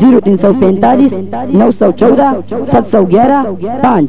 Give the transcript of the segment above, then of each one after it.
0345 914 711 5।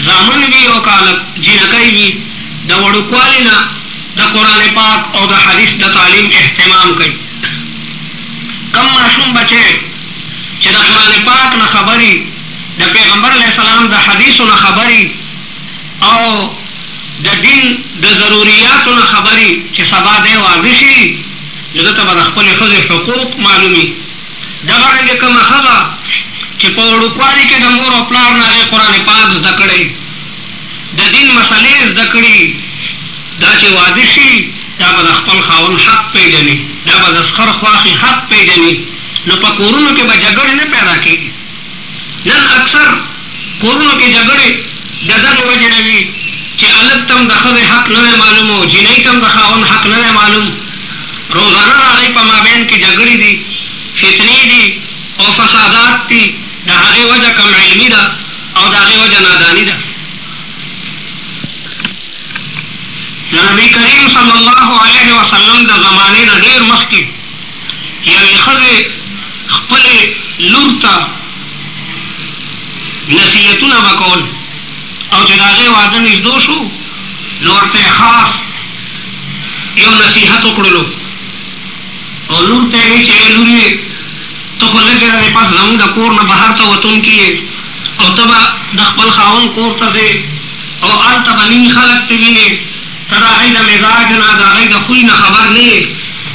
زامن وي او کال جنکای وي د وړوکوالي نه د قرآن پاک او د حدیث د تعلیم اهتمام کوي. کم ماشوم بچه چې د قرآن پاک نه خبري، د پیغمبر علیه السلام د حدیثو نه خبري او د دین د ضروریاتو نه خبري، چې سبا دی واده شي نو دته به د خپلې ښځې حقوق معلومي. دغه رنګې کومه ښځه چې په وړوکوالي کې د مور او پلار نه هغې قرآن پاک زده کړی، د دین مسلې زده کړي، دا چې واده شي دا به د خپل خاوند حق پیژني، دا به د سخر خواښې حق پیژني. نو په کورونو کې به جګړې نه پیدا کېږي. نن اکثر کورونو کې جګړې د دغې وجې نه وي چې هلک ته هم د ښځې حق نه دی معلوم او جینۍ ته هم د خاوند حق نه دی معلوم. روزانه د هغوی په مابین کې جګړې دي، فتنې دي او فسادات دي. د هغې وجه کم علمي ده او د هغې وجه ناداني ده. د نبي کریم صلی الله علیه وسلم د زمانې نه ډېر مخکې یوې ښځې خپلې لور ته نصیحتونه به کول او چې د هغې واده نږدې شو نو ورته یې خاص یو نصیحت وکړلو او لور ته یې ویل چې ای لورې ته خو لږ د پاس زموږ د کور نه بهر ته وتونکي یې او ته به د خپل خاوند کور ته ځې او هلته به نوي خلک ته وینې، ته د هغوی د مزاج نه د هغوی د خوی نه خبر نه یې.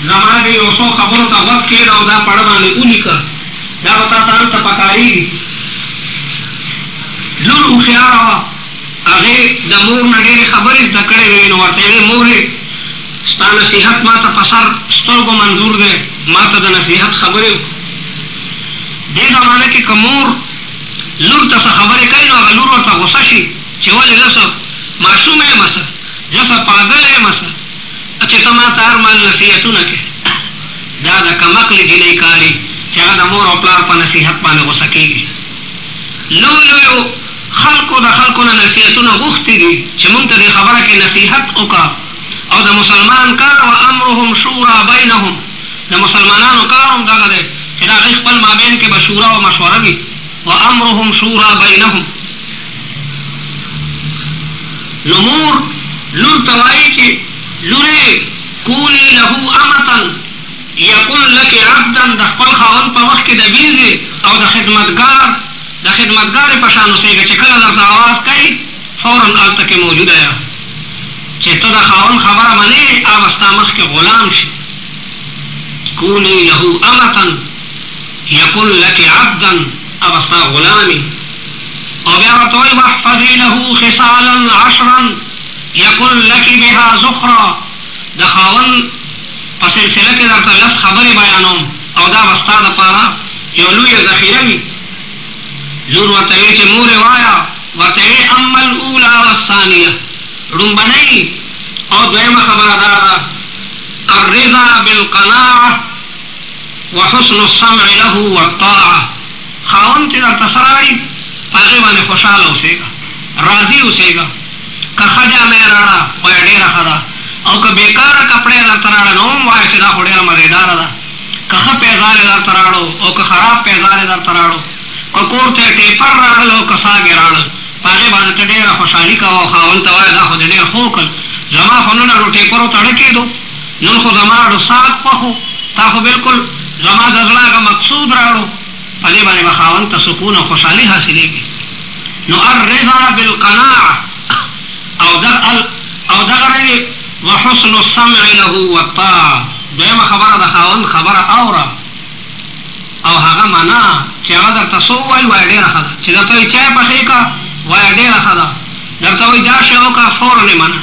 زما د یو څو خبرو ته غوږ کېږده او دا پړه باندې ولیکه، دا به تا ته هلته پکارېږي. لور هوښیاره وه، هغې د مور نه ډېرې خبرې زده کړې وې. نو ورته یې مورې ستا نصیحت ما ته په سر سترګو منظور دی، ما ته د نصیحت خبرې. دې زمانه کې که مور لور ته څه خبرې کوي نو هغه لور ورته غوسه شي چې ولې زه څه ماشوم یم څه، زه څه پاګل یم څه چې ته ما ته هر مال نصیحتونه کوې. دا د کمعقلې جینۍ کاري چې هغه د مور او پلار په نصیحت باندې غوسه کېږي. لویو لویو خلکو د خلکو نه نصیحتونه غوښتي دي چې موږ ته دې خبره کې نصیحت وکړه. او د مسلمان کار و امرهم شورا بینهم، د مسلمانانو کار هم دغه دی چې د هغوی خپل مابین کې به شورا او مشوره وي. و امرهم شورا بینهم. نو مور لور ته وایي چې لورې کونی له امتا یکن لکې عبدا، د خپل خاوند په وخت کې د بیزې او د خدمتګارې په شان اوسېږه چې کله درته اواز کوي فورا هلته کې موجوده یم، چې ته د خاوند خبره منې هغه ستا مخکې غلام شي. کونی له امتا یکن لکې عبدا، هغه ستا غلامي. او بیا ورته وایي واحفظي له خصالا 10 یکن لکې بها زخرا، د خاوند په سلسله کې درته 10 خبرې بیانوم او دا به ستا دپاره یو لویه ذخیره وي. لور ورته وایي چې مورې وایه، ورته وایي اما الاولی والثانیه، ړومبنۍ او دویمه خبره دا ده الرضا بالقناعه وحسن السمع له والطاعه. خاوند چې درته څه راوړي په هغې باندې خوشحاله اوسېږه، راضي اوسېږه. که ښه جامې راړه وایه ډېره ښه ده، او که بېکاره کپړې درته راړه نو هم وایه چې دا خو ډېره مزېداره ده. که ښه پیزار یې درته راړو او که خراب پیزار یې درته راړو، که کور ته یې ټیپر راړل او که ساګ یې راړل، په هغې باندې ته ډېره خوشحالي کوه او خاوند ته وایه دا خو دې ډېر ښه وکړل، زما خو نن اړو ټیپرو تړه کېدو، نن خو زما اړو ساګ خوښو، تا خو بلکل زما د زړه هغه مقصود راړو. په دې باندې به خاوند ته سکون او خوشحالي حاصلېږي. نو الرضا بالقناعه او دغه رنګې وحسن السمع له والطاعه. دویمه خبره د خاوند خبره اوره او هغه معنا چې هغه درته څه ووایي وایه ډېره ښه ده، چې درته وایي چای پخې کړه وایه ډېره ښه ده، درته وایي دا شی وکړه فورا یې منه.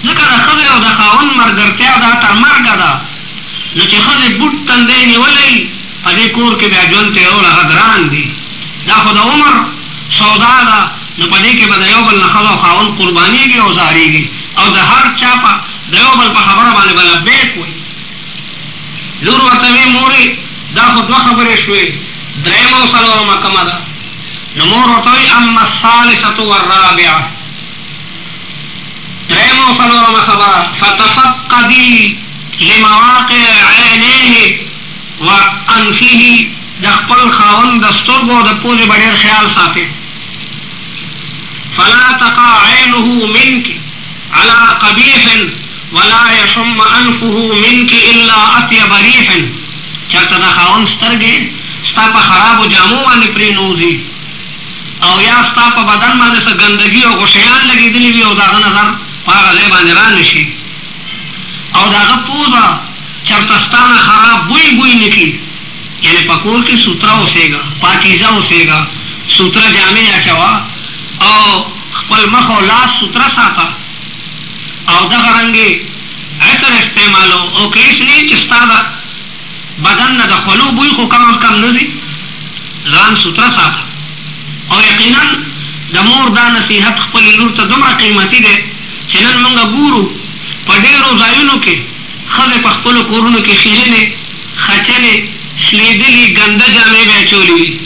ځکه د ښځې او د خاوند ملګرتیا دا تر مرګه ده. نو چې ښځې بوټ تندی نیولی په دې کور کې بیا ژوند تېرول هغه ګران دي، دا خو د عمر سودا ده. نو په دې کې به د یو بل نه ښځه او خاوند قربانېږي او زارېږي او د هر چا په د یو بل په خبره باندې به لبیک وایي. لور ورته وایي مورې دا خو 2 خبرې شوې، درېیمه او څلورمه کومه ده؟ نو مور ورته وایي اما الثالثة والرابعة، درېیمه او څلورمه خبره فتفقدي لمواقع عینیه و انفه، د خپل خاوند د سترګو او د پوزې به ډېر خیال ساتي. فلا تقع عينه منك على قبيح ولا يشم انفه منك الا اطيب ريح. چرته د خاوند سترګې ستا په خرابو جامو باندې پرېنوځي او یا ستا په بدن باندې څه ګندګي او غشیان لګېدلي وي او د هغه نظر په هغه ځای باندې را نه شي او د هغه پوزه چرته ستا نه خراب بوی نه کړي. یعنې په کور کې سوتره اوسېږه، پاکیزه اوسېږه، سوتره جامې اچوه او خپل مخ او لاس سوتره ساته او دغه رنګې عطر استعمالو او که هېڅ نه چې ستا د بدن نه د خولو بوی خو کم از کم نه ځي، ځان سوتره ساته. او یقینا د مور دا نصیحت خپلې لور ته دومره قیمتي دی چې نن موږ ګورو په ډېرو ځایونو کې ښځې په خپلو کورونو کې خیرنې خچلې شلېدلي ګنده جامې به یې اچولي وي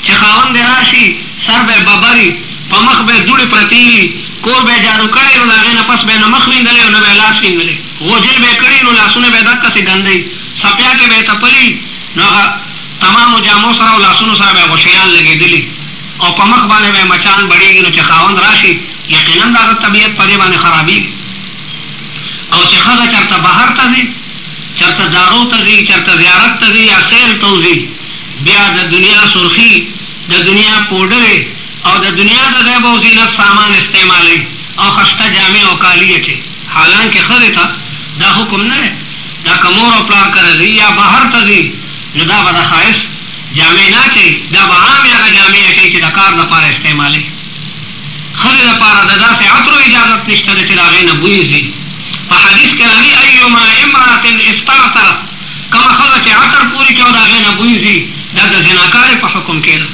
چې خاوند یې راشي سر به یې ببري، په مخ به یې دوړې پرتې وي، کور به یې جارو کړی نو د هغې نه پس به یې نه مخ وینځلی او نه به یې لاس وینځلی، غوجل به یې کړي نو لاسونه به یې دقسې ګندی، څپیا کې به یې تپلي نو هغه تمامو جامو سره او لاسونو سره به یې غشیان لګېدلي او په مخ باندې به یې مچان بړېږي نو چې خاوند راشي یقینا د هغه طبیعت په دې باندې خرابېږي. او چې ښځه چېرته بهر ته ځي، چېرته دارو ته ځي، چېرته زیارت ته ځي یا سیل ته وځي، بیا د دنیا سرخي، د دنیا پوډرې او د دنیا د زیب او زینت سامان استعمالوي او خسته جامې او کالي اچوي. حالانکې ښځې ته دا حکم نه دی، دا که مور او پلار کره ځي یا بهر ته ځي نو دا به د ښایست جامې نه اچوي، دا به عامې هغه جامې اچوي چې د کار دپاره استعمالوي. ښځې دپاره د داسې عطرو اجازت نشته ده چې د هغې نه بوی ځي. په حدیث کې راځي ایما امرأة استعطرت، کومه ښځه چې عطر پورې کړي او د هغې نه بوی ځي دا د زناکارې په حکم کې ده.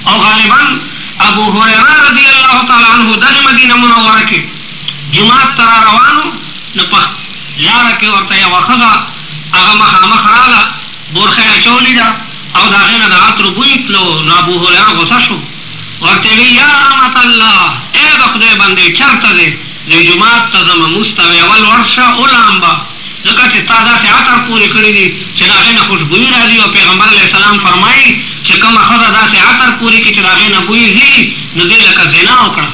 او غالبا ابو هریره رضی الله تعالی عنه دغه مدینه منوره کې جومات ته را روانو نو په لاره کې ورته یوه ښځه هغه مخامخ راغله، بورخه یې اچولې ده او د هغې نه د عطرو بوی تلو. نو ابو هریره غوسه شو، ورته وی یا امة الله، ای د خدای بندې چېرته دی؟ دی جومات ته ځم لمونځ ته، وی اول ورشه ولامبه ځکه چې تا داسې عطر پورې کړي دي چې د هغې نه خوشبویي را ځي. او پیغمبر علیه السلام فرمایي چې کومه ښځه داسې عطر پورې کړي چې د هغې نه بوی ځي نو دې لکه زنا وکړه.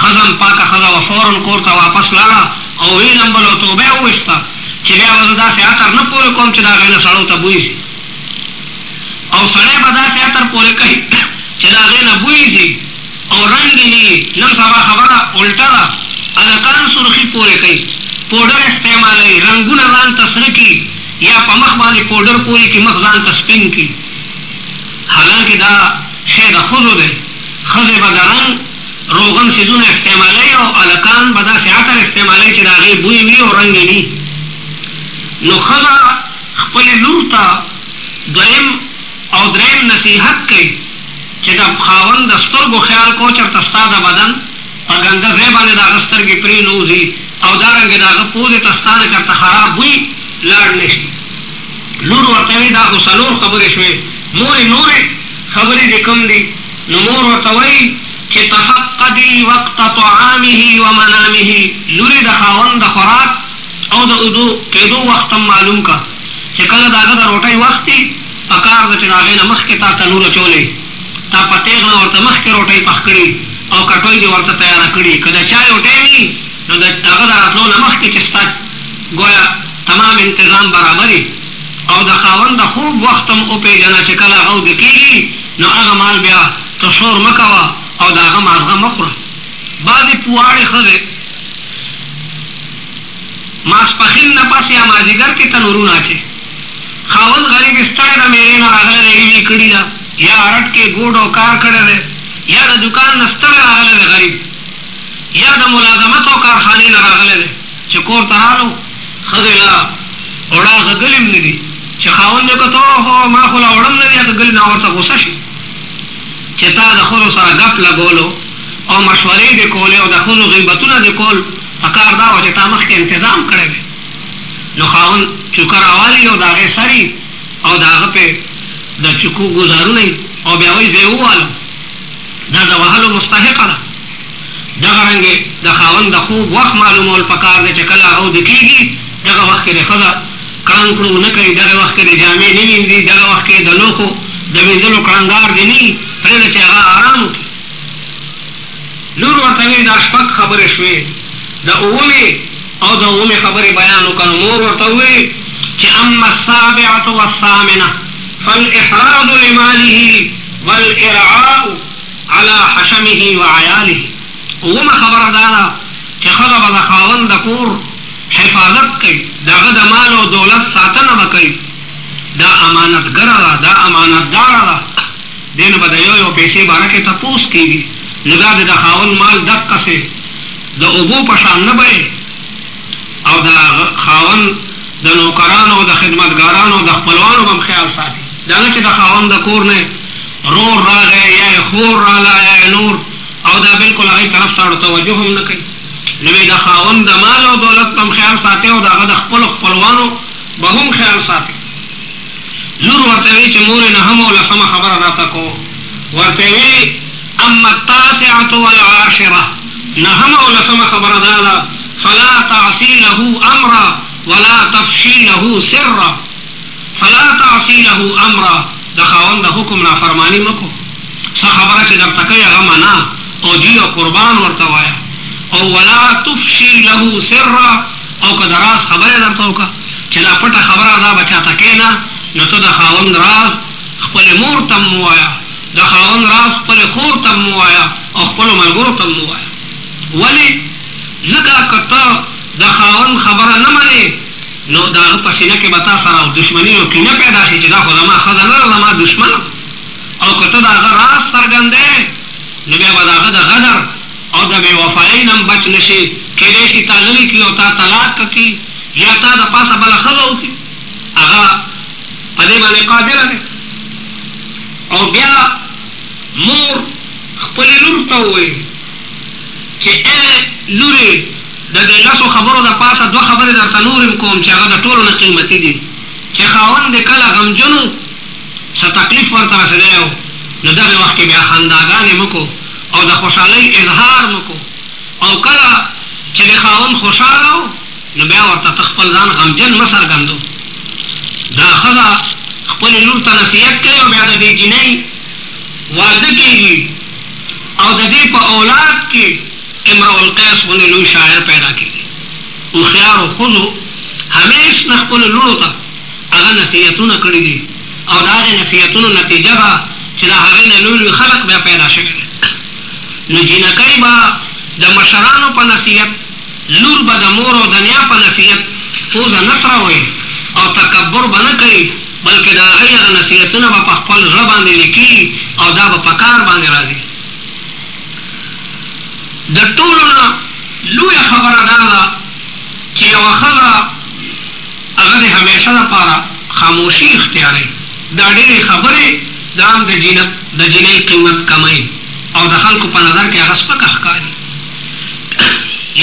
ښځه هم پاکه ښځه وه، فورا کور ته واپس لاړه او ویې لمبل او توبه یې وویسته چې بیا به زه داسې عطر نه پورې کوم چې د هغې نه سړو ته بوی ځي. او سړی به داسې عطر پورې کوي چې د هغې نه بوی ځي او رنګ یې نه وي. نن سبا خبره الټه ده، هلکان سرخي پورې کوي، پوډر استعمالوي، رنګونه ځان ته سره کړي یا په مخ باندې پوډر پورې کړي، مخ ځان ته سپین کړي. حالانکې دا شی د ښځو دی. ښځې به د رنګ روغن څیزونه استعمالوي او هلکان به داسې عطر استعمالوي چې د هغې بوی وي او رنګ یې وي. نو ښځه خپلې لور ته دویم او دریم نصیحت کوي چې د خاوند د سترګو خیال کو چېرته ستا د بدن په ګنده ځای باندې د هغه سترګې پرېنوځي او دارنګې د هغه پوزې ته ستا نه چېرته خراب بوی لاړ نه شي. لور ورته وایي دا خو څلور خبرې شوې، مورې نورې خبرې دې کوم دي؟ نو مور ورته وایي چې تفقدي وقت طعامه و منامه، لورې د خاوند د خوراک او د اوبو کېدو وخت هم معلوم کا چې کله د هغه د روټۍ وخت وي پکار ده چې د هغې نه مخکې تا تنور اچولی، تا په تیغ نه ورته مخکې روټۍ پخ کړي او کټوۍ دې ورته تیاره کړي. که د چایو ټایم وي نو د هغه د راتلو نه مخکې چې ستا ګویا تمام انتظام برابر او د خاوند د خوب وخت هم وپېژنه چې کله هغه اوده کېږي نو هغه مال بیا ته شور مه کوه او د هغه مازغه مه خوره. بعضې پواړې ښځې ماسپښین نه پس یا مازدیګر کې تنورونه اچوي. خاوند غریب ستړی د میرې نه راغلی دی، ایوي کړي ده یا ارټ کې ګوډ او کار کړی دی یا د دوکان نه ستړی راغلی دی غریب یا د ملازمت او کارخانې نه راغلی دی چې کور ته رالو ښځې لا اوړه غږلي هم نه دي چې خاوند یې کتو هو ما خو لا اوړه هم نه دي غږلي نه ورته غوسه شي چې تا د ښځو سره ګپ لګولو او مشورې دې کولې او د ښځو غیبتونه دې کول پکار دا وه چې تا مخکې انتظام کړی دی. نو خاوند چوکه راوالي او د هغې سري او د هغه پې د چوکو ګزارونه او بیا وایي زه یې ووالم، دا د وهلو مستحقه ده. دغه رنګې د خاوند د خوب وخت معلومول پکار دی چې کله هغه اوده کېږي دغه وخت کې د ښځه کړنګ کړو نه کوي، دغه وخت کې د جامې نه وینځي، دغه وخت کې د لوښو د وینځلو کړنګار دې نه وي، پرېږده چې هغه ارام وکړي. لور ورته وی دا شپږ خبرې شوې د اومې او د اومې خبرې بیان وکړ. مور ورته وی چې اما السابعة والثامنة فالإحراض لماله والإرعاء على حشمه وعياله. اومه خبره دا ده چې ښځه به د خاوند د کور حفاظت کوي، د هغه د مال او دولت ساتنه به کوي، دا امانتګره ده، دا امانتداره ده. دې نه به د یو پیسې باره کې تپوس کېږي. نو دا د خاوند مال دقسې د اوبو په شان نه به او د خاوند د نوکرانو او د خدمتګارانو د خپلوانو به هم خیال ساتي. دا نه چې د خاوند د کور نه رور راغی یا یې خور راغله یا یې نور او دا بلکل هغې طرف ته توجه هم نه کوي. نو د خاوند د مال او دولت به هم خیال ساتي او د هغه د خپلو خپلوانو به هم خیال ساتي. لور ورته وی چې مور نه هم لسمه خبره راته کو. ورته وی اما التاسعة والعاشرة نهم لسمه خبره دا ده فلا تعصي له امرا ولا تفشي له سرا. فلا تعصي له امرا د خاوند د حکم نافرمانی مکو. څه خبره چې درته کوي هغه منه او جی او قربان ورته وایه. او ولا تفشي له سرا او که د راز خبره درته وکړه چې دا پټه خبره دا به چاته کښېنه نو ته د خاوند راز خپلې مور ته م ووایه، د خاوند راز خپلې خور ته م ووایه او خپلو ملګرو ته م ووایه. ولې ځکه که ته د خاوند خبره نه منې نو د هغه په سینه کې به تا سره دښمني او کینه پیدا شي چې دا خو زما ښځه نه ده، زما دښمنه. او که ته د هغه راز څرګندې نو بیا به د هغه د غدر او د بې وفایۍ نه هم بچ نه شي. کیدای شي تا لرې کړي او تا طلاق کړي یا تا د پاسه بله ښځه وکړي، هغه په دې باندې قادره دی. او بیا مور خپلې لور ته ووایي چې ای لورې د دې لسو خبرو د پاسه دوه خبرې درته نور هم کوم چې هغه د ټولو نه قیمتي دي. چې خاوند دې کله غمجن و څه تکلیف ورته رسېدلی و نو دغې وخت کې بیا خنداګانې مه کو او د خوشحالۍ اظهار مه کو. او کله چې د خاوند خوشحاله و نو بیا ورته ته خپل ځان غمجن مه څرګندو. دا ښځه خپلې لور ته نصیحت کوي او بیا د دې جینۍ واده کېږي او د دې په اولاد کې امرؤ القیس غوندې لوی شاعر پیدا کېږي. هوښیارو ښځو همیش نه خپلو لورو ته هغه نصیحتونه کړي دي او د هغې نصیحتونو نتیجه ده چې د هغې نه لوی لوی خلق بیا پیدا شوي دي. نو جینکۍ به د مشرانو په نصیحت، لور به د مور او د نیا په نصیحت پوزه نه تروي او تکبر به نه کوي، بلکې د هغې هغه نصیحتونه به په خپل زړه باندې لیکي او دا به په کار باندې راځي. د ټولو نه لویه خبره دا ده چې یوه ښځه هغه د همیشه لپاره خاموشي اختیاروي. دا ډېرې خبرې دا هم د جینۍ قیمت کموي او د خلکو په نظر کې هغه سپکه ښکاري.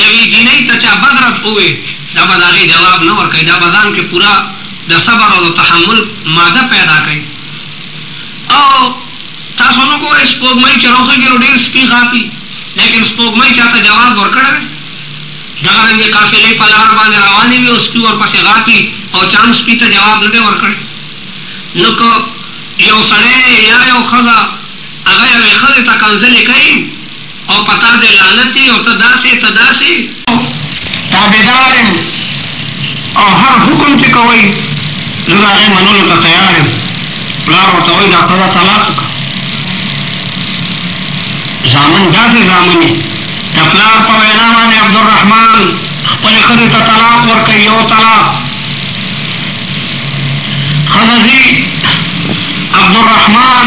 یوې جینۍ ته چا بد رد ووایي دا به د هغې جواب نه ورکوي، دا به ځان کې پوره د صبر او د تحمل ماده پیدا کوي. او تاسو نه ګورئ سپوږمۍ چې روښېږي نو ډېر سپي غاپي، لیکن سپوږمۍ چاته جواب ورکړی دی؟ دغه رنګې قافلې په لاره باندې روانې وي او سپي ورپسې غاپي او چا هم سپي ته جواب نه دی ورکړی. نو که یو سړی یا یو ښځه هغه یوې ښځې ته کنځلې کوي او په تا دې لعنت دي او ته داسې ته داسې تابعدار یم او هر حکم چې کوئ زه د هغې منلو ته تیار یم. پلار ورته وایي دا ښځه طلاق کړه. زامن داسې زامن یې د پلار په وینا باندې عبدالرحمن خپلې ښځې ته طلاق ورکوي، یو طلاق. ښځه ځي عبدالرحمن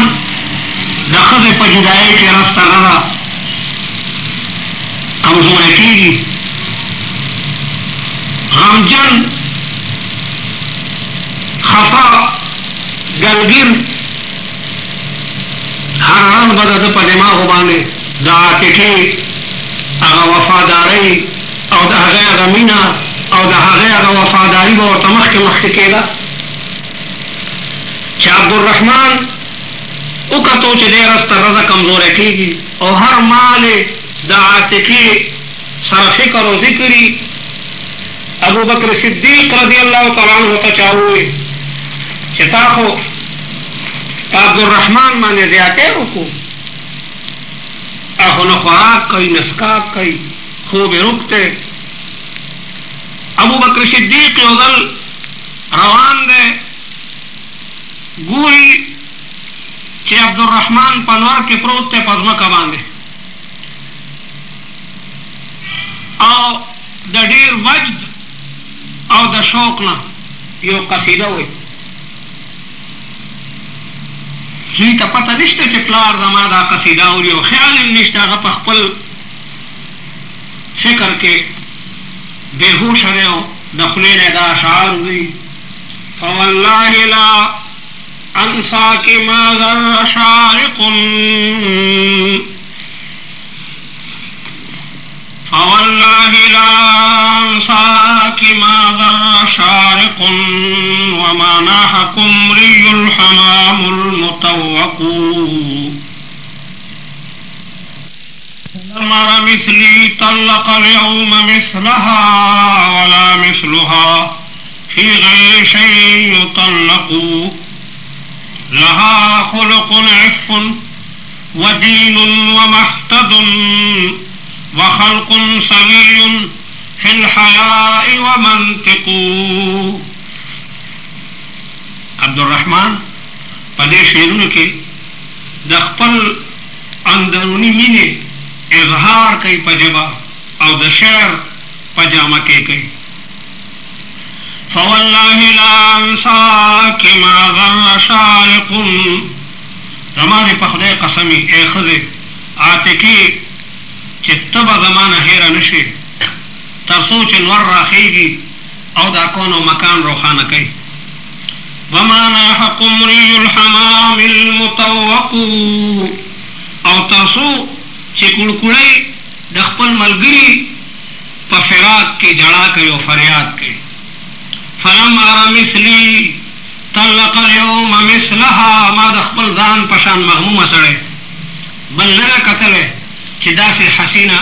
د ښځې په جدایۍ کې رسته نه ده، کمزوری کېږي، غمجن، خفا، ګلګیر. هر ورځ به د ده په دماغو باندې د عاطفې هغه وفادارۍ او د هغې هغه مینه او د هغې هغه وفاداري به ورته مخکې مخکې کېده چې عبدالرحمن وکتو چې دی رسته رضه کمزوری کېږي او هر مال د عاطفې سره فکر او ذکري. ابوبکر صدیق رضی الله تعالی عنه ته چا ووایي چې تا خو په عبدالرحمن باندې زیاتې وکړو. اخو نه خوراک کوي نسکاک کوي خوب رکتے. ابو بکر صدیق یو ځل روان دی ګوري چې عبدالرحمن په نور کې پروت دی په ځمکه باندې او د ډیر وجد او د شوق نه یو قصیده وایي. زوی ته پته نشته چې پلار زما دا قصیده اوري او خیال یې نشته. هغه په خپل فکر کې بېهوشه دی او د خولې نه دا اشعار وایي: فوالله لا انساک ما ذر شارق فوالله لا انساك ما ضر شارق وما ناحكم ري الحمام المطوق مر مثلي طلق اليوم مثلها ولا مثلها في غير شيء يطلق لها خلق عف ودين ومحتد وخلق سوي في الحياء ومنطق. عبدالرحمن په دې شعرونو کې د خپل اندروني مینې اظهار کوي په ژبه او د شعر په جامه کې کوي. فوالله لا انساک ما ضر شارق زما دې په خدای قسم ای ښځې عاتقې چې ته به زما نه هېره نه شې تر څو چې لمر راخیږي او دا کون او مکان روښانه کوي. وما ناحكم ري الحمام المطوق او تر څو چې کړکړی د خپل ملګري په فراق کې جړا کوي او فریاد کوي. فلم ار مثلي طلق اليوم مثلها ما د خپل ځان په شان مغمومه سړی بل نه کتلی چې داسې حسینه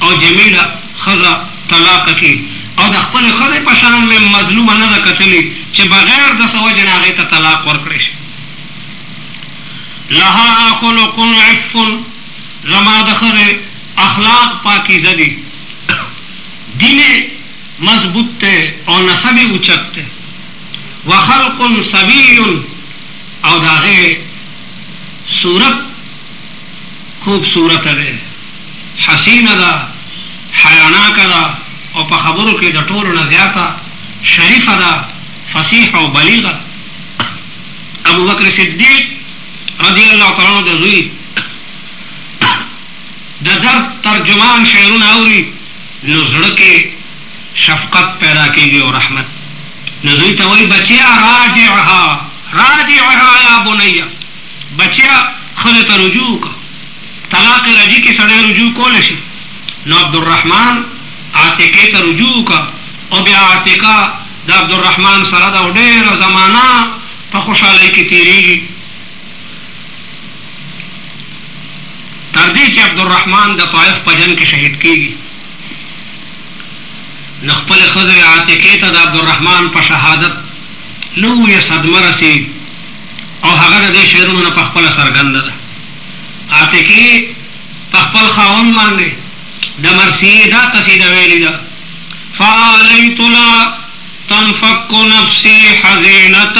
او جمیله ښځه طلاق کړي او د خپلې ښځې په شان مې مظلومه نه ده کتلې چې بغیر د څه وجې نه هغې ته طلاق ورکړی شي. لها خلق عف زما د ښځې اخلاق پاکیزه دي دین مضبوط دی او نسب یې اوچت دی. وخلق سوي او د هغې صورت خوبصورته دی حسینه ده حیاناکه ده او په خبرو کې د ټولو نه زیاته شریفه ده فصیحه او بلیغه. ابو بکر صدیق رضی الله تعالی عنہ د زوی د درد ترجمان شعرونه اوري نو زړه کې شفقت پیدا کېږي او رحمت. نو زوی ته وایي بچیا راجعها یا بنیه بچیا ښځې ته رجوع که طلاق رجی کې سړی رجوع کولی شي. نو عبدالرحمن عاتقې ته رجوع که او بیا عاتقه د عبدالرحمن سره ده او ډېره زمانه په خوشحالۍ کې تېرېږي تر دې چې عبدالرحمن د طائف په جنګ کې شهید کېږي. نو خپلې ښځې عاتقې ته د عبدالرحمن په شهادت لویه صدمه رسېږي او هغه د دې شعرونو نه په خپله څرګنده ده. عاتقې په خپل خاوند باندې د مرثیې دا قصیده ویلې ده: فعلیت لا تنفك نفسي حزینة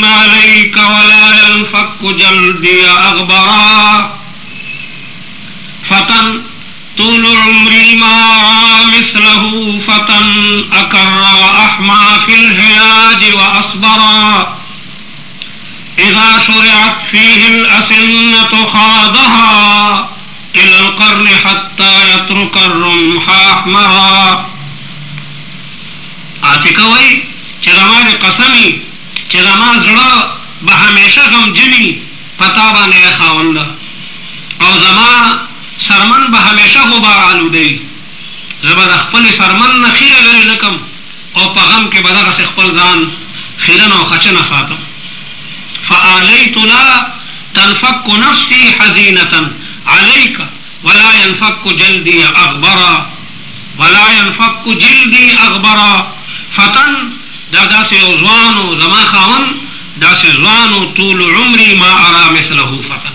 علیک ولا ينفك جلدی اغبرا فتن طول عمري ما مثله فتن أكر وأحمى في الهياج وأصبرا إذا شرعت فيه الأسنة خاضها إلى القرن حتى يترك الرمح أحمرا. عاتقه وایي چې زما د قسمي چې زما زړه به همیشه غمجني په تا باندې ای خاونده او زما سرمن به همیشه غبار آلوده زه به د خپلې سرمن نه خیره لرې نه کم او په غم کې به دغسې خپل ځان خیرن او خچنه ساتم. فآلیت لا تنفك نفسي حزینة عليك ولا ينفك جلدي أغبرا فتن دا داسې یو ځوان و زما خاوند داسې ځوان و طول عمري ما ارا مثله فتن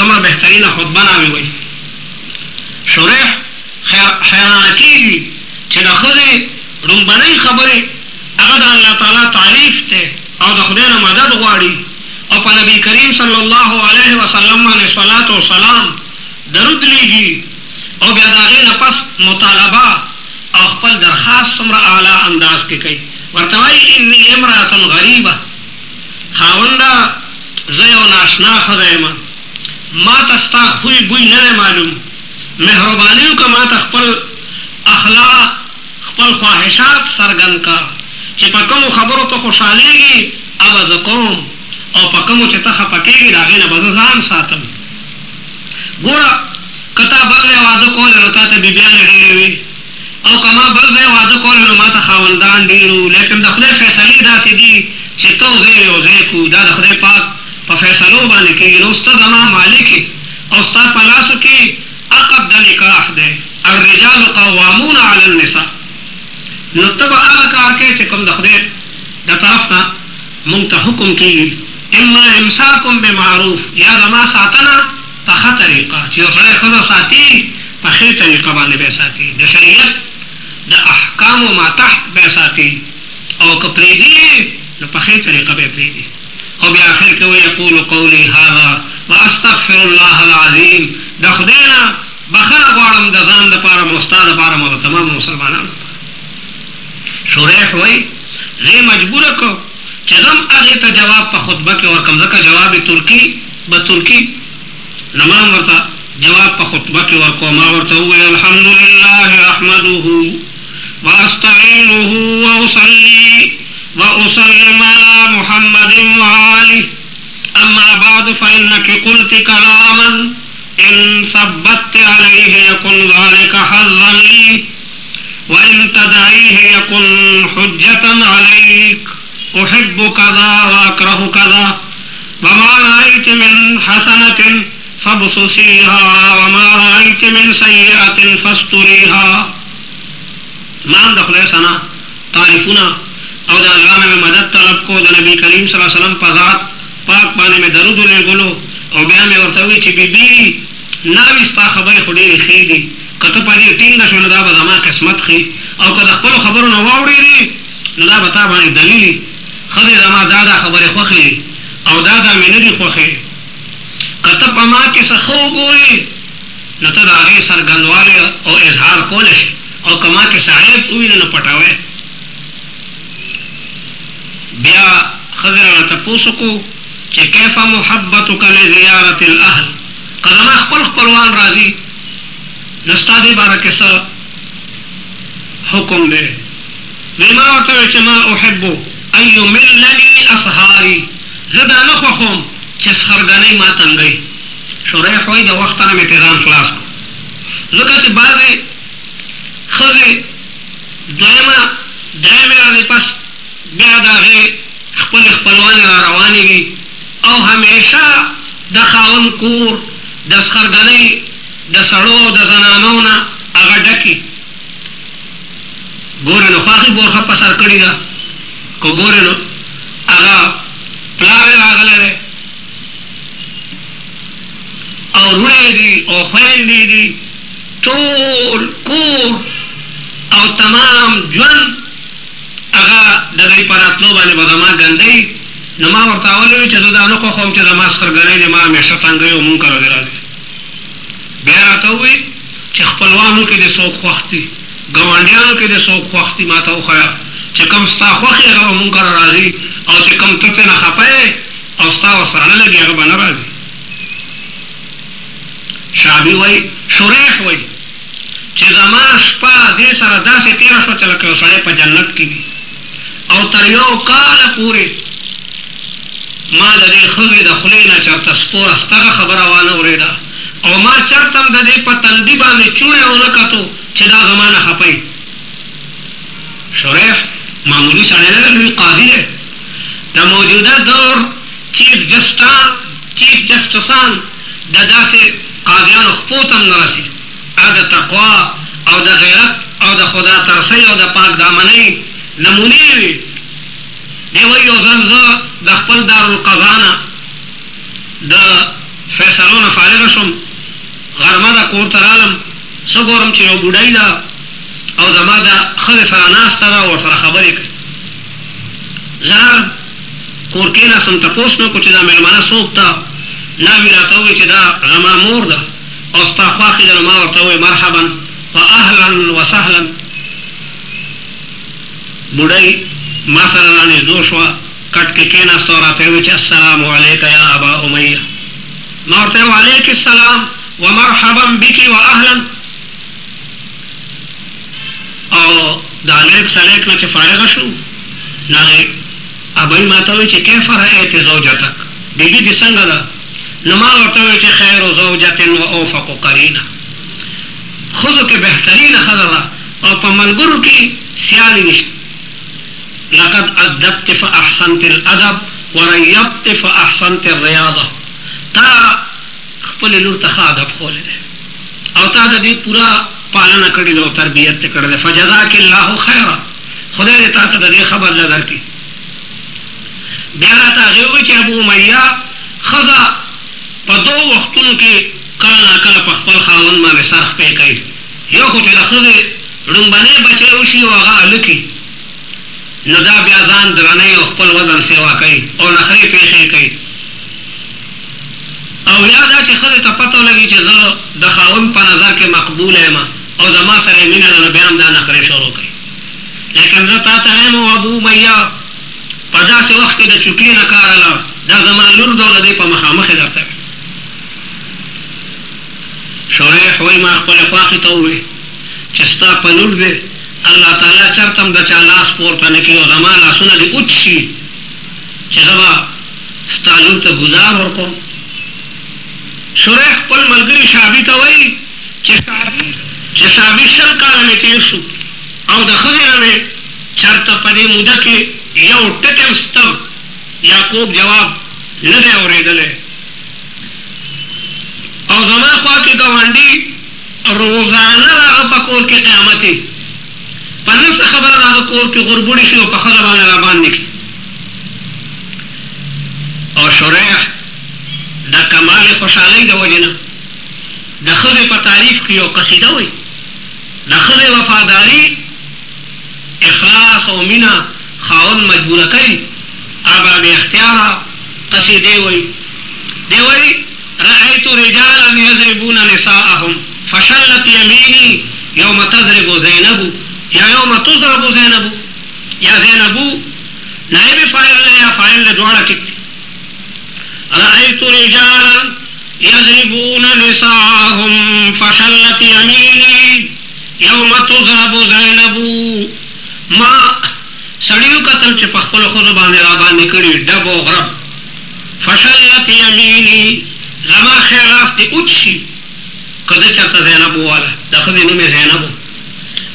څومره بهترینه خطبه ناوې وایي. شریح حیرانه کېږي چې د ښځې لومبنۍ خبرې هغه د الله تعالی تعریف دی او د خدای نه مدد غواړي او په نبي کریم صلی الله علیه وسلم باندې صلات و سلام درود لیږي او بیا د هغې نه پس مطالبه او خپل درخواست څومره اعلی انداز کې کوي. ورته وایي اني امرأة غریبه، خاونده زه یو ناشنا ښځه یم، ما ته ستا خوی بوی نه دی معلوم، مهرباني وکړه ما ته خپل اخلاق خپل خواهشات څرګند کا چې په کومو خبرو ته خوشحالېږي هغه زه کوم او په کومو چې ته خفه کېږي د هغې نه به زه ځان ساتم. ګوره که تا بل ځای واده کولی نو تا ته بیبیانې ډېرې وي او که ما بل ځای واده کولی نو ما ته خاوندان ډېر وو، لیکن د خدای فیصلې داسې دي چې ته او زه یو ځای کړو، دا د خدای پاک په فیصلو باندې کېږي. نو سته زما مالک یې او ستا په لاسو کې عقد د نکاح دی، الرجال قوامون علی النساء. نو ته به هغه کار کوې چې کوم د خدای د طرف نه مونږ ته حکم کېږي. اما امساکم بمعروف، یا زما ساتنه په ښه طریقه چې یو سړی ښځه ساتي په ښې طریقه باندې به یې ساتي، د شریعت د احکامو ما تحت به یې ساتي، او که پرېږدي نو په ښې طریقه به یې پرېږدي. او بیا آخر کې ویقول قولی هذا واستغفر الله العظیم، د خدای نه بخښنه غواړم د ځان دپاره مو ستا دپاره مو د تمامو مسلمانانو دپاره. شریح وایي زه یې مجبوره کړو چې زه هم هغې ته جواب په خطبه کې ورکړم، ځکه جواب یې ترکي نو ما هم ورته جواب په خطبه کې ورکړو. ما ورته وویل الحمدلله احمده واستعینه واصلي وأسلم على محمد وآله، أما بعد فإنك قلت كلاما إن ثبت عليه يكن ذلك حظا لي وإن تدعيه يكن حجة عليك، أحب كذا وأكره كذا، وما رأيت من حسنة فابصصيها وما رأيت من سيئة فاستريها. ما دخل سنا تعرفنا او د الله نه مدد طلب کو، د نبی کریم صلی الله علیه وسلم په ذات پاک باندې مې درود ولېږلو او بیا مې ورته وویل چې بیبي ناوې ستا خبرې خو ډېرې ښې دي، که ته په دې ټینګه شوې نو دا به زما قسمت ښي، او که د خپلو خبرو نه واورېدې نو دا به تا باندې دلیل ښځې زما دا خبرې خوښې او دا مې نه دي خوښې. که ته په ما کې څه ښه وګورې نو ته د هغې څرګندوالی او اظهار کولی شي، او که ما کې څه عیب ووینې نو پټوی. بیا ښځې رانه تپوس وکړو چې کیف محبتک لزیارت الاهل، که زما خپل خپلوان راځي نو ستا دې باره کې څه حکم دی؟ وی ما ورته ویل چې ما احب ان یملني اصحاري، زه دا نه خوښوم چې سخرګنۍ ما تنګوي. شریح وایي د وخته نه مې تیزان خلاص کړو، ځکه چې بعضې ښځې درېمې ورځې پس بیا د هغې خپلې خپلوانې را روانې وي او همیشه د خاوند کور د سخرګنۍ د سړو او د زنانو نه هغه ډکي. ګورې نو خواښې بورخه په سر کړې ده، که ګورې نو هغه پلار یې راغلی دی او وروڼې دي او خویندې دي، ټول کور او تمام ژوند هغه د دوی په راتلو باندې به زما ګندوي. نو ما ورته اولی وي چې زه دا نه خوښوم چې زما سخرګنۍ دې ما همیشه تنګوي او مونږ کره دې راځي. بیا راته ووایي چې خپلوانو کې دې څوک خوښ دي، ګاونډیانو کې دې څوک خوښ دي، ما ته وښیه چې کوم ستا خوښ یې هغه به مونږ کره راځي، او چې کوم ته ترې نه خفه یې او ستا ورسره نه لګي هغه به نه راځي. شعبي وایي شریح وایي چې زما شپه دې سره داسې تېره شوه چې لکه یو سړی په جنت کې وي، او تر یو کاله پورې ما د دې ښځې د خولې نه چېرته سپوره ستغه خبره وانه اورېده، او ما چېرته هم د دې په تندي باندې چوڼې ونه کتو چې دا زما نه خفه شریح معمولي سړی نه دی، لوی قاضي دی. د موجوده دور چیف جسټسان د داسې قاضیانو خپو ته هم نه رسي، هغه د تقوا او د غیرت او د خدا ترسۍ او د پاک دامنۍ نمونې وي. دی وایي یو ځل زه د خپل دارالقضا نه د فیصلو نه فارغ شم، غرمه ده کور ته رالم، څه ګورم چې یو بوډۍ ده او زما د ښځې سره ناسته ده، ورسره خبرې کوي. زه کور کېناستم، تپوس مې وکړو چې دا مېلمانه څوک ده؟ ناوې راته ووایي چې دا زما مور ده او ستا خوښې ده. نو ما ورته ووایي مرحبا و اهلا وسهلا. بوډۍ ما سره رانږدې شوه، کټ کې کېناسته او راته ووایي چې السلام علیک یا ابا امیه. ما ورته وویل علیک السلام ومرحبا بک واهلا. او د علیک سلیک نه چې فارغه شو، نو هغې ابۍ ما ته ووایي چې کیف رأیت زوجتک، بیبي دې څنګه ده؟ نو ما ورته وویل چې خیر زوجة و اوفق قرینه، ښځو کې بهترینه ښځه ده او په ملګرو کې سیالي نشته. لقد ادبت فاحسنت الادب وریبت فاحسنت الریاضه. تا خپلې لور ته ښه ادب ښوولی دی او تا د دې پوره پالنه کړې ده او تربیت یې کړی دی. فجزاک الله خیرا، خدای دې تا ته د دې ښه بدله درکړي. بیا راته هغې ووایي چې ابو امیه ښځه په دوو وختونو کې کله ناکله په خپل خاوند باندې سر خپې کوي. یو خو چې د ښځې ړومبنی بچی وشي او هغه هلکي، نو دا بیا ځان درنی او خپل وزن سیوا کوي او نخرې پېښې کوي. او یا دا چې ښځې ته پته ولګي چې زه د خاوند په نظر کې مقبوله یم او زما سره یې مینه ده، نو بیا هم دا نخرې شروع کوي. لیکن زه تا ته وایم ابو امیه په داسې وخت کې د چوکۍ نه کار اله، دا زما لور ده او د دې په مخامخ یې درته ویم. شریح وایي ما خپلې خواښې ته ووایي چې ستا په لور دی الله تعالی چرته هم د چا لاس پورته نه کړي او زما لاسونه دې اوچ شي چې زه به ستا لور ته ګزار ورکړم. شریح خپل ملګري شعبي ته وایي چې شعبي 20 کاله مې تېر شو او د ښځې نه مې چرته په دې موده کې یو ټکی هم ستر یا کوږ جواب نه دی اورېدلی او زما خوا کې ګاونډي روزانه د هغه په کور کې قیامت یې په نسه خبره د هغه کور کې غربوړي شي او په ښځه باندې راباندې کړي. او شریح د کمال خوشحالۍ د وجې نه د ښځې په تعریف کې یو قصیده وایي. د ښځې وفاداري، اخلاص او مینه خاوند مجبوره کوي. ابا بې اختیاره قصیدې وایي. دی وایي رأیت رجالا یضربون نساءهم فشلت یمینی یوم تضرب زینب یا یوم تضرب زینب. یا زینبو نائب فاعل ہے یا فاعل نے دواړه ټیک دي. رأیت رجالا یضربون نساءهم فشلت یمینی یوم تضرب زینب. ما سړیو قتل چې په خپلو ښځو باندې راباندې کړي ډب او غرب. فشلت یمینی زما ښی لاس دې اوچ شي که ده چېرته زینب وواله، د ښځې نوم یې زینب و.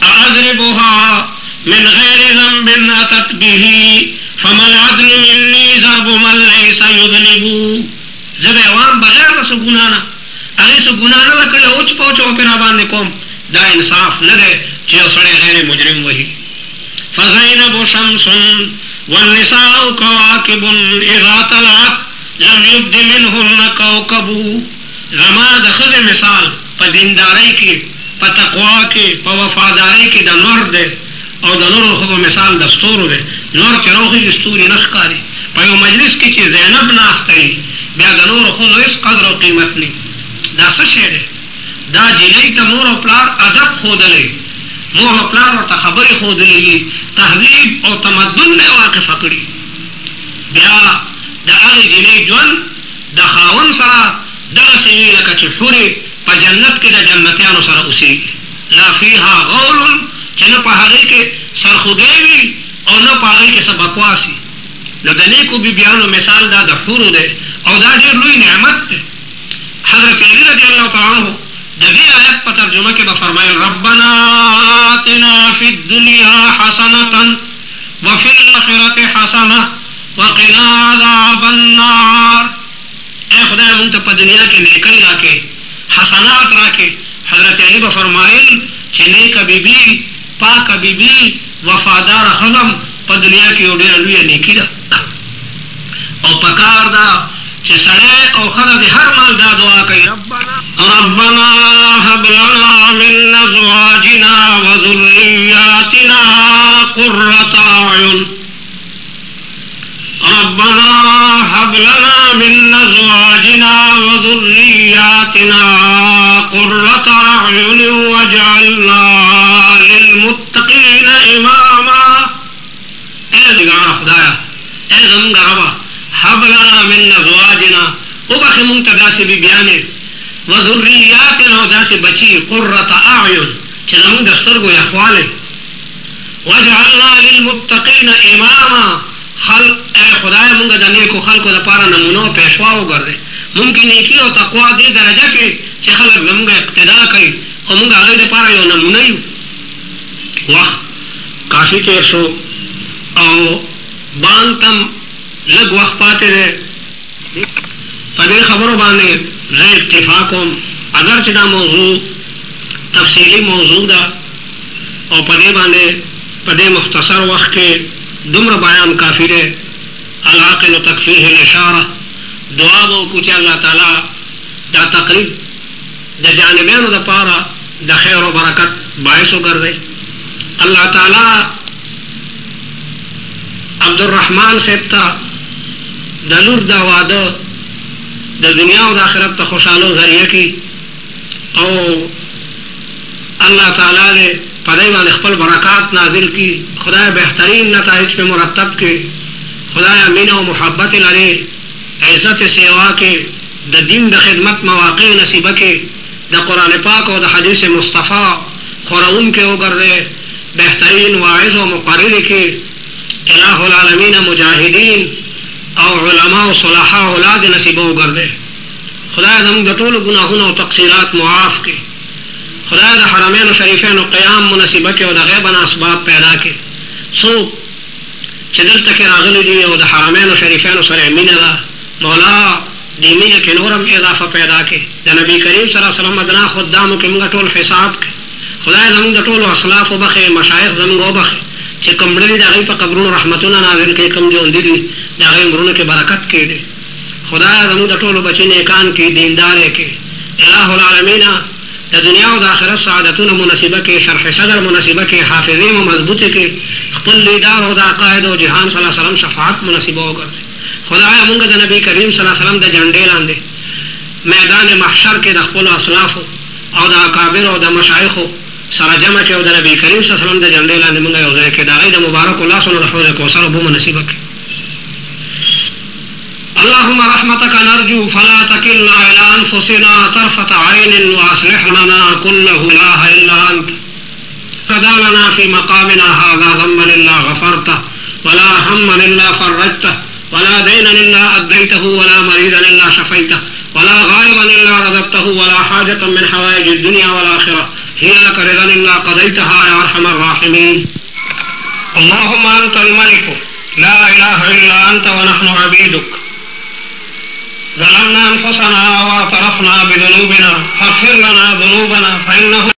اضربها من غیر ذنب اتت به فما العدل مني ضرب من ليس يذنب. زه به یې وایم بغیر د څه ګناه نه، هغې څه ګناه نه ده کړې، اوچ په اوچ به پرې راباندې کوم. دا انصاف نه دی چې یو سړی غیر مجرم وهي. فزینب شمس والنساء کواکب اذا طلعت لم یبد منهن کوکب. زما د ښځې مثال په دیندارۍ کې، په تقوا کې، په وفادارۍ کې د نور دی او د نورو ښځو مثال د ستورو دی. نور چې راوخېږي ستوري نه ښکاري. په یو مجلس کې چې زینب ناسته وي بیا د نورو ښځو هېڅ قدر او قیمت نه. دا څه شی دی؟ دا جینۍ ته مور او پلار ادب ښودلی، مور او پلار ورته خبرې ښودلې وي، تهذیب او تمدن نه واقفه کړي. بیا د هغې جینۍ ژوند د خاوند سره دغسې وي لکه چې حورې په جنت کې د جنتیانو سره اوسېږي. لا فیها غول، چې نه په هغې کې سرخوږی وي او نه په هغې کې څه بکواس وي. نو د نیکو بیبیانو مثال دا د حورو دی او دا ډېر لوی نعمت دی. حضرت علی رضی الله تعالی عنه د دې آیت په ترجمه کې به فرمایل ربنا آتنا فی الدنیا حسنة وفي الآخرة حسنة وقنا عذاب النار. اے خدای مونږ ته په دنیا کې نیکۍ راکې، حسنات راکې. حضرت علی به فرمایل چې نیکه بیبي، پاکه بیبي، وفاداره ښځه په دنیا کې یو ډېره لویه نیکي ده او پکار ده چې سړی او ښځه د هر مال دا دعا کوي ربنا هب لنا من ازواجنا وذرياتنا قرة اعين ربنا هب لنا من ازواجنا وذرياتنا قرة اعين واجعلنا للمتقين اماما اے دگانا خدایا اے زمونږ ربا هب لنا من ازواجنا وبخ منتداس ببیانه وذرياتنا وداس بچی قرة اعین چې زمونږ د سترګو یخواله واجعلنا للمتقین اماما خلق اے خدای مونږ د نیکو خلقو لپاره نمونه او پیشوا وګرځي ممکن نیکی او تقوا دې درجه کې چې خلک زموږ اقتدا کوي او مونږ هغه لپاره یو نمونه یو وخت کافی تیر شو او بانتم لږ وخت پاتې دی په دې خبرو باندې زه اتفاق کوم اگر چې دا موضوع تفصیلی موضوع ده او په دې باندې په دې مختصر وخت کې دومره بیان کافی دی العاقل تکفیه الاشاره دعا وکړو چې الله تعالی دا تقریب د جانبینو دپاره د خیر او برکت باعث وګرځي الله تعالی عبدالرحمن صاحب ته د لور دا واده د دنیا او د آخرت ته خوشحالو ذریعه کړي او الله تعالی دې په دې باندې خپل برکات نازل کړي خدای بهترین نتایج په مرتب کړي خدای مینه او محبت لري عزت سیوا کې د دین د خدمت مواقع نصیبه کې د قرآن پاک او د حدیث مصطفی خورون کې وګرځي بهترین واعظ او مقرر کې الہ العالمین مجاهدین او علماء او صلاحا اولاد نصیبه وګرځي خدای زموږ د ټولو ګناهونو او تقصیرات معاف کړي خدای د حرمین شریفین قیام مناسبه کې او د غیبن اسباب پیدا کړي څوک چې دلته کې راغلي دي او د حرمین شریفین سره مینه ده مولا دې مینه کې نورم اضافه پیدا کړي د نبی کریم صلی الله علیه وسلم مدنا خدامو کې موږ ټول حساب کړي خدای زموږ د ټولو اسلاف وبخي مشایخ زموږ وبخي چې کوم ډېر د هغوی په قبرونو رحمتونه نازل کړي کوم ژوندي دي د هغوی عمرونو کې برکت کړي خدای زموږ د ټولو بچي نیکان کړي دیندار یې کړي الہ العالمین د دنیا او د آخرت سعادتونه مناسبه کې شرح صدر مناسبه کې حافظې مو مضبوطه کې خپل لیدار او د عقاید او جهان صلی الله علیه وسلم شفاعت مناسبه وګرځي خدای موږ د نبی کریم صلی الله علیه وسلم د جنډې لاندې میدان محشر کې د خپل اسلافو او د اکابر او د مشایخو سره جمع کې او د نبی کریم صلی الله علیه وسلم د جنډې لاندې موږ یو ځای کې د هغوی د مبارکو لاسونو د حوض کوثر اوبه مناسبه کړي اللهم رحمتك نرجو فلا تكلنا إلى أنفسنا طرفة عين وأصلح لنا كله لا إلا أنت قضى لنا في مقامنا هذا ذنبا إلا غفرته ولا هما إلا فرجته ولا دينا إلا أديته ولا مريضا إلا شفيته ولا غائبا إلا رزقته ولا حاجة من حوائج الدنيا والآخرة هي لك رضا إلا قضيتها يا أرحم الراحمين اللهم أنت الملك لا إله إلا أنت ونحن عبيدك ظلمنا أنفسنا واعترفنا بذنوبنا فاغفر لنا ذنوبنا فإنه